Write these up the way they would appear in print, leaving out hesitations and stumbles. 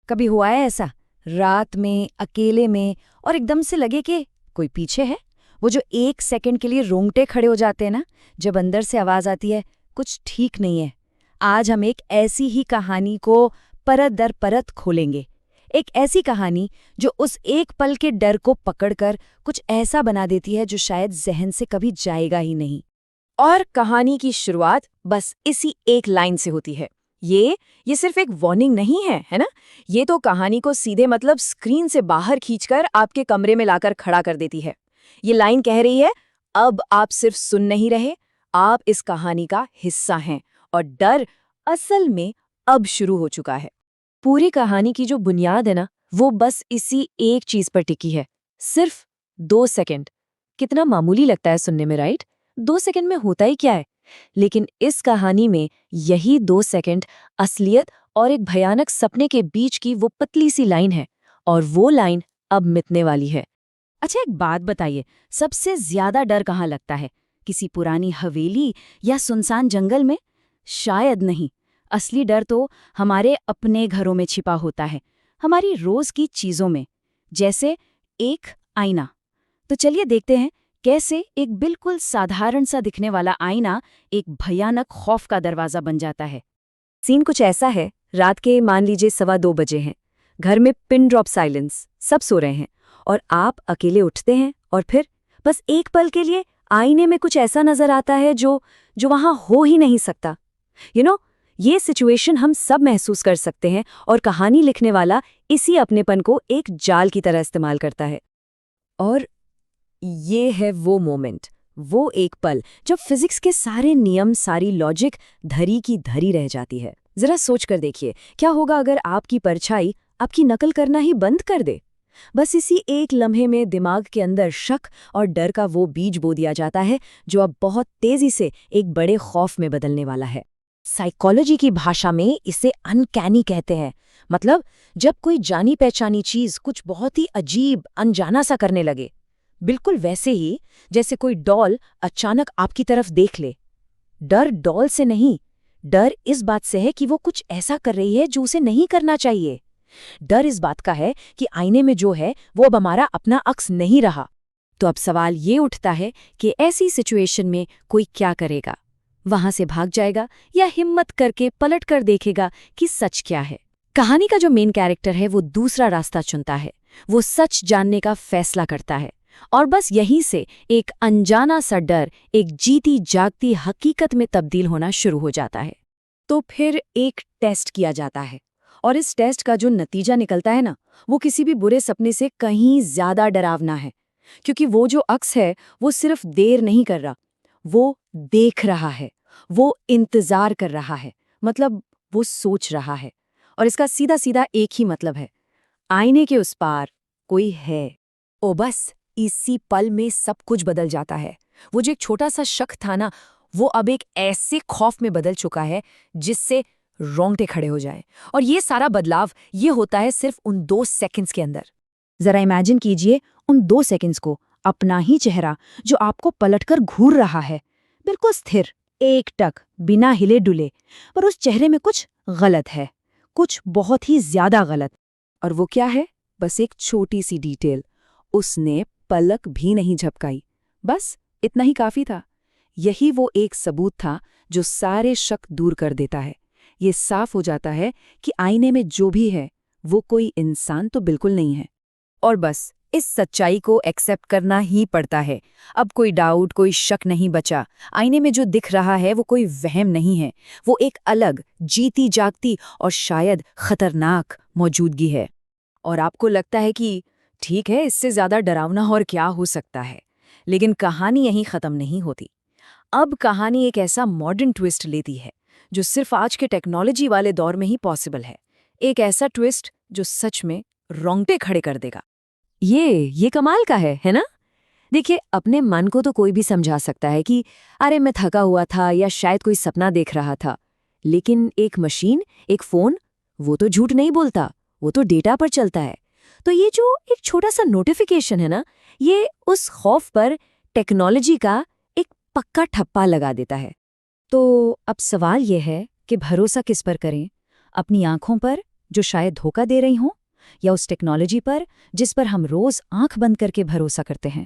कभी हुआ है ऐसा, रात में अकेले में, और एकदम से लगे कि कोई पीछे है? वो जो 1 सेकंड के लिए रोंगटे खड़े हो जाते हैं ना, जब अंदर से आवाज आती है कुछ ठीक नहीं है। आज हम एक ऐसी ही कहानी को परत दर परत खोलेंगे। एक ऐसी कहानी जो उस एक पल के डर को पकड़कर कुछ ऐसा बना देती है जो शायद जहन से कभी जाएगा ही नहीं। और कहानी की शुरुआत बस इसी एक लाइन से होती है। ये सिर्फ एक वार्निंग नहीं है ना? ये तो कहानी को सीधे मतलब स्क्रीन से बाहर खींचकर आपके कमरे में लाकर खड़ा कर देती है। ये लाइन कह रही है, अब आप सिर्फ सुन नहीं रहे, आप इस कहानी का हिस्सा हैं और डर असल में अब शुरू हो चुका है। पूरी कहानी की जो बुनियाद है ना, वो बस इसी एक चीज पर टिकी है, सिर्फ 2 सेकंड। कितना मामूली लगता है सुनने में, राइट? 2 सेकंड में होता ही क्या है, लेकिन इस कहानी में यही 2 सेकंड असलियत और एक भयानक सपने के बीच की वो पतली सी लाइन है, और वो लाइन अब मिटने वाली है। अच्छा, एक बात बताइए, सबसे ज्यादा डर कहाँ लगता है? किसी पुरानी हवेली या सुनसान जंगल में? शायद नहीं। असली डर तो हमारे अपने घरों में छिपा होता है, हमारी रोज की चीजों में, जैसे एक आईना। तो चलिए देखते हैं कैसे एक बिल्कुल साधारण सा दिखने वाला आईना एक भयानक खौफ का दरवाजा बन जाता है। सीन कुछ ऐसा है, रात के मान लीजिए 2:15 हैं, घर में पिन ड्रॉप साइलेंस, सब सो रहे हैं और आप अकेले उठते हैं, और फिर बस एक पल के लिए आईने में कुछ ऐसा नजर आता है जो जो वहां हो ही नहीं सकता। ये सिचुएशन हम सब महसूस कर सकते हैं, और कहानी लिखने वाला इसी अपनेपन को एक जाल की तरह इस्तेमाल करता है। और ये है वो मोमेंट, वो एक पल जब फिजिक्स के सारे नियम, सारी लॉजिक धरी की धरी रह जाती है। जरा सोच कर देखिए, क्या होगा अगर आपकी परछाई आपकी नकल करना ही बंद कर दे? बस इसी एक लम्हे में दिमाग के अंदर शक और डर का वो बीज बो दिया जाता है जो अब बहुत तेजी से एक बड़े खौफ में बदलने वाला है। साइकोलॉजी की भाषा में इसे अनकैनी कहते हैं। मतलब जब कोई जानी पहचानी चीज कुछ बहुत ही अजीब, अनजाना सा करने लगे, बिल्कुल वैसे ही जैसे कोई डॉल अचानक आपकी तरफ देख ले। डर डॉल से नहीं, डर इस बात से है कि वो कुछ ऐसा कर रही है जो उसे नहीं करना चाहिए। डर इस बात का है कि आईने में जो है वो अब हमारा अपना अक्स नहीं रहा। तो अब सवाल ये उठता है कि ऐसी सिचुएशन में कोई क्या करेगा? वहां से भाग जाएगा या हिम्मत करके पलट कर देखेगा कि सच क्या है? कहानी का जो मेन कैरेक्टर है वो दूसरा रास्ता चुनता है। वो सच जानने का फैसला करता है, और बस यहीं से एक अनजाना सा डर एक जीती जागती हकीकत में तब्दील होना शुरू हो जाता है। तो फिर एक टेस्ट किया जाता है, और इस टेस्ट का जो नतीजा निकलता है ना, वो किसी भी बुरे सपने से कहीं ज्यादा डरावना है। क्योंकि वो जो अक्स है वो सिर्फ देर नहीं कर रहा, वो देख रहा है, वो इंतजार कर रहा है, मतलब वो सोच रहा है। और इसका सीधा सीधा एक ही मतलब है, आईने के उस पार कोई है। ओ बस इसी पल में सब कुछ बदल जाता है। वो जो एक छोटा सा शक था ना, वो अब एक ऐसे खौफ में बदल चुका है जिससे रोंगटे खड़े हो जाएं। और ये सारा बदलाव ये होता है सिर्फ उन 2 सेकंड्स के अंदर। जरा इमेजिन कीजिए उन 2 सेकंड्स को, अपना ही चेहरा जो आपको पलटकर घूर रहा है, बिल्कुल स्थिर, एकटक, बिना हिले डुले। पर उस चेहरे में कुछ गलत है, कुछ बहुत ही ज्यादा गलत। और वो क्या है? बस एक छोटी सी डिटेल, उसने पलक भी नहीं झपकाई। बस इतना ही काफी था। यही वो एक सबूत था जो सारे शक दूर कर देता है। ये साफ हो जाता है कि आईने में जो भी है वो कोई इंसान तो बिल्कुल नहीं है। और बस इस सच्चाई को एक्सेप्ट करना ही पड़ता है। अब कोई डाउट, कोई शक नहीं बचा। आईने में जो दिख रहा है वो कोई वहम नहीं है, वो एक अलग, जीती जागती और शायद खतरनाक मौजूदगी है। और आपको लगता है कि ठीक है, इससे ज्यादा डरावना और क्या हो सकता है? लेकिन कहानी यहीं खत्म नहीं होती। अब कहानी एक ऐसा मॉडर्न ट्विस्ट लेती है जो सिर्फ आज के टेक्नोलॉजी वाले दौर में ही पॉसिबल है। एक ऐसा ट्विस्ट जो सच में रोंगटे खड़े कर देगा। ये कमाल का है ना? देखिए, अपने मन को तो कोई भी समझा सकता है कि अरे मैं थका हुआ था या शायद कोई सपना देख रहा था। लेकिन एक मशीन, एक फोन, वो तो झूठ नहीं बोलता, वो तो डेटा पर चलता है। तो ये जो एक छोटा सा नोटिफिकेशन है ना, ये उस खौफ पर टेक्नोलॉजी का एक पक्का ठप्पा लगा देता है। तो अब सवाल ये है कि भरोसा किस पर करें? अपनी आंखों पर जो शायद धोखा दे रही हों, या उस टेक्नोलॉजी पर जिस पर हम रोज आंख बंद करके भरोसा करते हैं।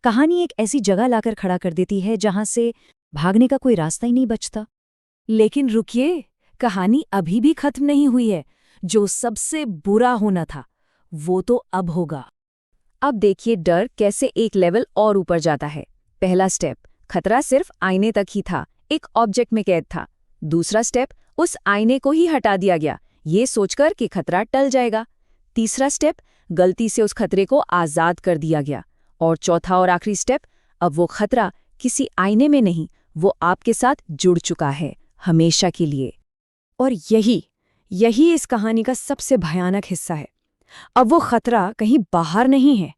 कहानी एक ऐसी जगह लाकर खड़ा कर देती है जहां से भागने का कोई रास्ता ही नहीं बचता। लेकिन रुकिए, कहानी अभी भी खत्म नहीं हुई है। जो सबसे बुरा होना था वो तो अब होगा। अब देखिए डर कैसे एक लेवल और ऊपर जाता है। पहला स्टेप, खतरा सिर्फ आईने तक ही था, एक ऑब्जेक्ट में कैद था। दूसरा स्टेप, उस आईने को ही हटा दिया गया, ये सोचकर कि खतरा टल जाएगा। तीसरा स्टेप, गलती से उस खतरे को आज़ाद कर दिया गया। और चौथा और आखिरी स्टेप, अब वो खतरा किसी आईने में नहीं, वो आपके साथ जुड़ चुका है, हमेशा के लिए। और यही इस कहानी का सबसे भयानक हिस्सा है। अब वो खतरा कहीं बाहर नहीं है,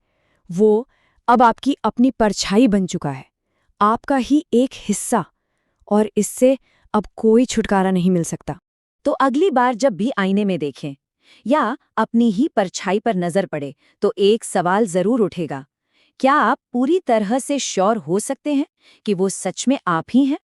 वो अब आपकी अपनी परछाई बन चुका है, आपका ही एक हिस्सा, और इससे अब कोई छुटकारा नहीं मिल सकता। तो अगली बार जब भी आईने में देखें या अपनी ही परछाई पर नजर पड़े तो एक सवाल जरूर उठेगा, क्या आप पूरी तरह से श्योर हो सकते हैं कि वो सच में आप ही हैं?